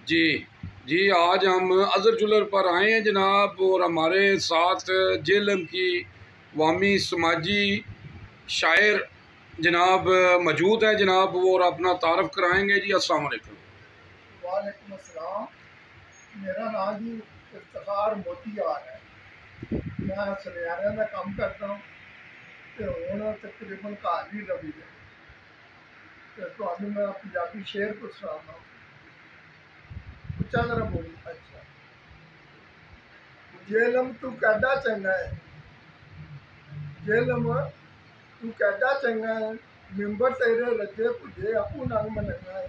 जी आज हम अظहर ज्वेलर पर आए हैं जनाब, और हमारे साथ जहलम की वामी समाजी शायर जनाब मौजूद है जनाब, वो और अपना तारफ़ कराएंगे जी। अस्सलाम वालेकुम। वालेकुम अस्सलाम। मेरा नाम जी इफ्तखर मोती आ है। मैं सुनयारे का काम करता हूँ तो हूँ तकरीबन घर ही रवि है तो मैं पंजाबी शेर को सुनाता हूँ। उच्चा जरा बोली। अच्छा, जहलम तू कैडा चंगा है, जहलम तू कैडा चंगा है, मिंबर तेरे लगे भुजे अपू नंग मनंगा है,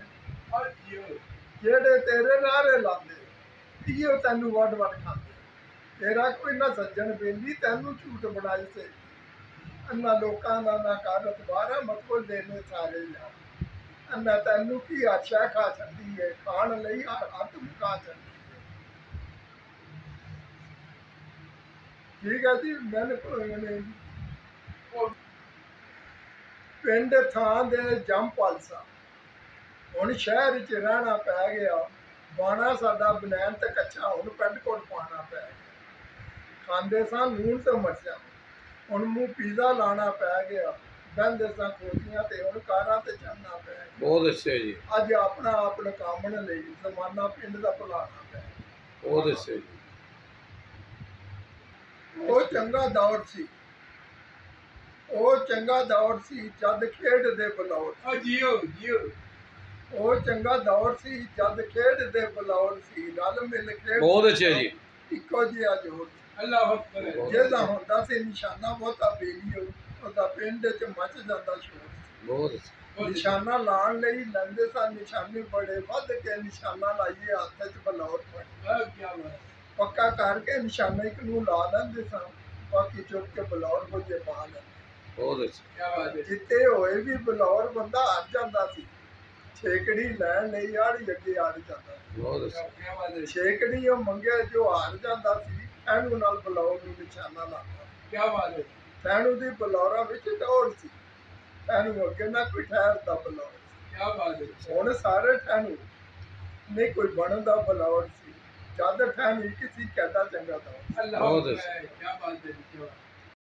जेड़े तेरे नारे लांदे इयो तैनू वड वड खांदे, तेरा कोई ना सज्जन बेली तैनू झूठ बनाई से, अन्ना लोकां दा ना कर अतबारा मतलब देने सारे यार, अन्ना तैनू की आशा खा छड्डी है, खाण लई हथ मुका छड्डी है। ठीक है जी। मैंने पिंड थां दे जम पालसा हुण शहर च रहना पै गया, बाणा साडा बनैन ते कच्चा हुण पेंट कोट पाना पै गया, खांदे सां लूण ते मर्चां हुण मूंह पीज़ा लाना पै गया, बहंदे सां कोठियां ते हुण कारां ते चढ़ना पै गया। बहुत अच्छे जी। अज अपना आप नकामण लई जमाना पिंड दा भुलाना पै गया। बहुत अच्छे जी। ਉਹ ਚੰਗਾ ਦੌਰ ਸੀ, ਉਹ ਚੰਗਾ ਦੌਰ ਸੀ ਜਦ ਖੇਡਦੇ ਬਲੌਰ। JIO JIO. ਉਹ ਚੰਗਾ ਦੌਰ ਸੀ ਜਦ ਖੇਡਦੇ ਬਲੌਰ ਸੀ, ਰਲ ਮਿਲ ਖੇਡ। ਬਹੁਤ ਅੱਛਾ ਜੀ। ਇੱਕੋ ਜਿਹਾ ਜੋਰ। ਅੱਲਾਹ ਅਕਬਰ। ਜਿਹਦਾ ਹੁੰਦਾ ਸੀ ਨਿਸ਼ਾਨਾ ਬਹੁਤਾ ਬੇਲੀ ਉਹਦਾ ਪਿੰਡ 'ਚ ਮੱਚ ਜਾਂਦਾ ਸ਼ੋਰ। ਬਹੁਤ ਅੱਛਾ। ਨਿਸ਼ਾਨਾ ਲਾਉਣ ਲਈ ਲੈਂਦੇ ਸਨ ਨਿਸ਼ਾਨੇ ਬੜੇ ਵੱਧ ਕੇ, ਨਿਸ਼ਾਨਾ ਲਾਈਏ ਹੱਥ 'ਚ ਬਲੌਰ ਪਏ। ਪੱਕਾ ਕਰਕੇ ਨਿਸ਼ਾਨਾ ਇੱਕ ਨੂੰ ਲਾ ਲੈਂਦੇ ਸਨ, ਬਾਕੀ ਚੁੱਕ ਕੇ ਬਲੌਰ ਬੁੱਝੇ ਪਾ ਲੈਂਦੇ। ਬਹੁਤ ਅੱਛਾ। ਜਿੱਤੇ ਹੋਏ ਵੀ ਬਲੌਰ ਬੰਦਾ ਹਾਰ ਜਾਂਦਾ ਸੀ, ਛੇਕੜੀ ਲੈਣ ਲਈ ਆੜੀ ਅੱਗੇ ਆੜ ਜਾਂਦਾ ਸੀ। ਬਹੁਤ ਅੱਛਾ। ਛੇਕੜੀ ਉਹ ਮੰਗਿਆ ਜੋ ਹਾਰ ਜਾਂਦਾ ਸੀ, ਐਨੂੰ ਨਾਲ ਬਲੌਰ ਨੂੰ ਨਿਸ਼ਾਨਾ ਲਾਉਂਦਾ। ਕੀ ਬਾਤ ਹੈ। ਐਨੂੰ ਦੀ ਬਲੌਰਾਂ ਵਿੱਚ ਦੌੜ ਸੀ, ਐਨੂੰ ਅੱਗੇ ਨਾ ਕੋਈ ਠਹਿਰਦਾ ਬਲੌਰ। ਕੀ ਬਾਤ ਹੈ। ਹੁਣ ਸਾਰੇ ਠਹਿਰੂ ਨਹੀਂ ਕੋਈ ਬਣਦਾ ਬਲੌਰ ਸੀ, ਜਦ ਠਹਿਰੂ ਕਿਸੇ ਕੈਡਾ ਚੰਗਾ ਦੌਰ। ਅੱਲਾਹ। ਕੀ ਬਾਤ ਹੈ।